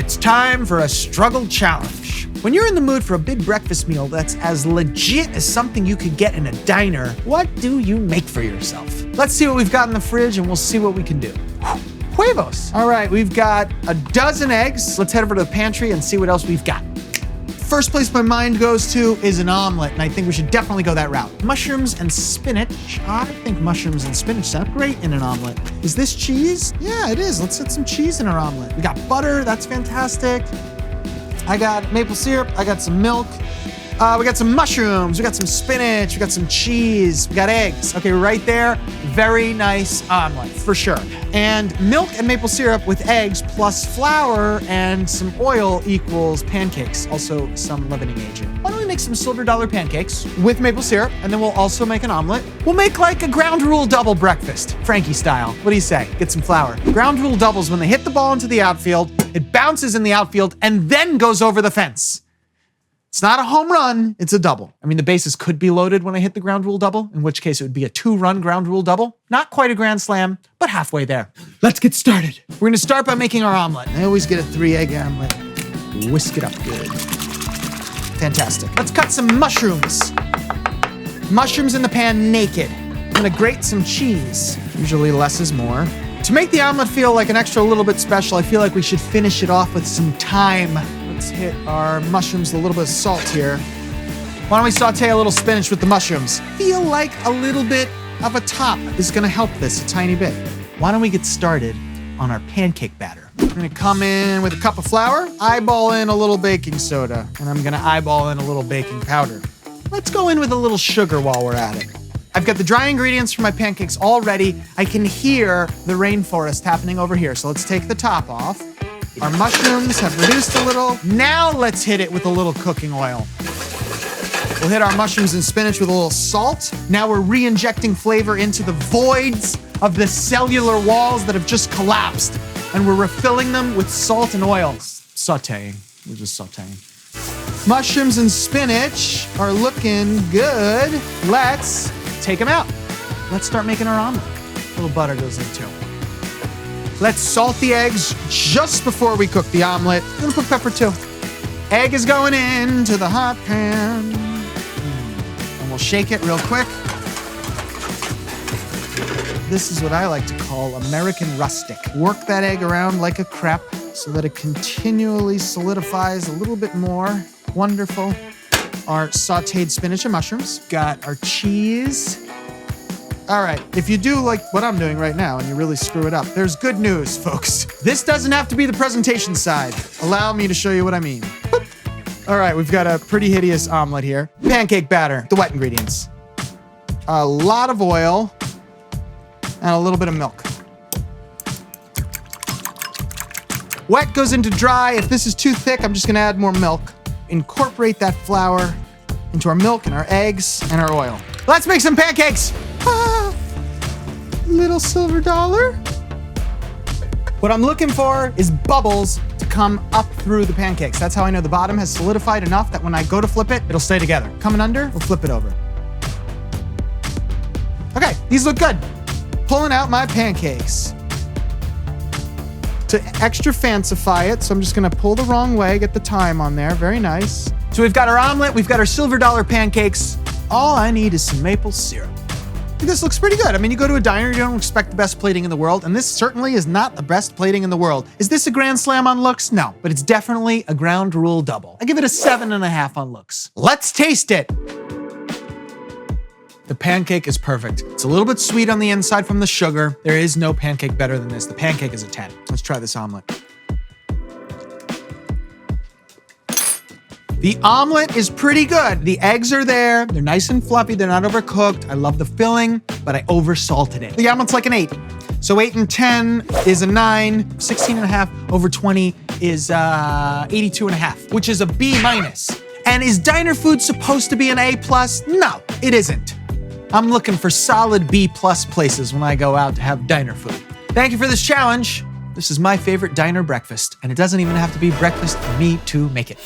It's time for a struggle challenge. When you're in the mood for a big breakfast meal that's as legit as something you could get in a diner, what do you make for yourself? Let's see what we've got in the fridge and we'll see what we can do. Huevos. All right, we've got a dozen eggs. Let's head over to the pantry and see what else we've got. First place my mind goes to is an omelet, and I think we should definitely go that route. Mushrooms and spinach. I think mushrooms and spinach sound great in an omelet. Is this cheese? Yeah, it is. Let's set some cheese in our omelet. We got butter. That's fantastic. I got maple syrup. I got some milk. We got some mushrooms. We got some spinach. We got some cheese. We got eggs. Okay, right there. Very nice omelet, for sure. And milk and maple syrup with eggs plus flour and some oil equals pancakes. Also some leavening agent. Why don't we make some silver dollar pancakes with maple syrup, and then we'll also make an omelet. We'll make like a ground rule double breakfast, Frankie style. What do you say? Get some flour. Ground rule doubles, when they hit the ball into the outfield, it bounces in the outfield and then goes over the fence. It's not a home run, it's a double. I mean, the bases could be loaded when I hit the ground rule double, in which case it would be a 2-run ground rule double. Not quite a grand slam, but halfway there. Let's get started. We're gonna start by making our omelet. I always get a 3-egg omelet. Whisk it up good. Fantastic. Let's cut some mushrooms. Mushrooms in the pan naked. I'm gonna grate some cheese. Usually less is more. To make the omelet feel like an extra little bit special, I feel like we should finish it off with some thyme. Let's hit our mushrooms with a little bit of salt here. Why don't we saute a little spinach with the mushrooms? Feel like a little bit of a top is gonna help this a tiny bit. Why don't we get started on our pancake batter? We're gonna come in with a cup of flour, eyeball in a little baking soda, and I'm gonna eyeball in a little baking powder. Let's go in with a little sugar while we're at it. I've got the dry ingredients for my pancakes all ready. I can hear the rainforest happening over here, so let's take the top off. Our mushrooms have reduced a little. Now let's hit it with a little cooking oil. We'll hit our mushrooms and spinach with a little salt. Now we're re-injecting flavor into the voids of the cellular walls that have just collapsed. And we're refilling them with salt and oil. Sauteing. We're just sauteing. Mushrooms and spinach are looking good. Let's take them out. Let's start making our omelet. A little butter goes in too. Let's salt the eggs just before we cook the omelet. A little quick pepper too. Egg is going into the hot pan. And we'll shake it real quick. This is what I like to call American rustic. Work that egg around like a crepe so that it continually solidifies a little bit more. Wonderful. Our sauteed spinach and mushrooms. Got our cheese. All right, if you do like what I'm doing right now and you really screw it up, there's good news, folks. This doesn't have to be the presentation side. Allow me to show you what I mean. Boop. All right, we've got a pretty hideous omelet here. Pancake batter, the wet ingredients. A lot of oil and a little bit of milk. Wet goes into dry. If this is too thick, I'm just gonna add more milk. Incorporate that flour into our milk and our eggs and our oil. Let's make some pancakes. Little silver dollar. What I'm looking for is bubbles to come up through the pancakes. That's how I know the bottom has solidified enough that when I go to flip it, it'll stay together. Coming under, we'll flip it over. Okay, these look good. Pulling out my pancakes. To extra fancify it, so I'm just gonna pull the wrong way, get the thyme on there, very nice. So we've got our omelet, we've got our silver dollar pancakes. All I need is some maple syrup. This looks pretty good. I mean, you go to a diner, you don't expect the best plating in the world, and this certainly is not the best plating in the world. Is this a grand slam on looks? No, but it's definitely a ground rule double. I give it a 7.5 on looks. Let's taste it. The pancake is perfect. It's a little bit sweet on the inside from the sugar. There is no pancake better than this. The pancake is a 10. Let's try this omelet. The omelet is pretty good. The eggs are there. They're nice and fluffy. They're not overcooked. I love the filling, but I over-salted it. The omelet's like an 8. So 8 and 10 is a 9. 16.5 over 20 is 82.5, which is a B-. And is diner food supposed to be an A+? No, it isn't. I'm looking for solid B+ places when I go out to have diner food. Thank you for this challenge. This is my favorite diner breakfast, and it doesn't even have to be breakfast for me to make it.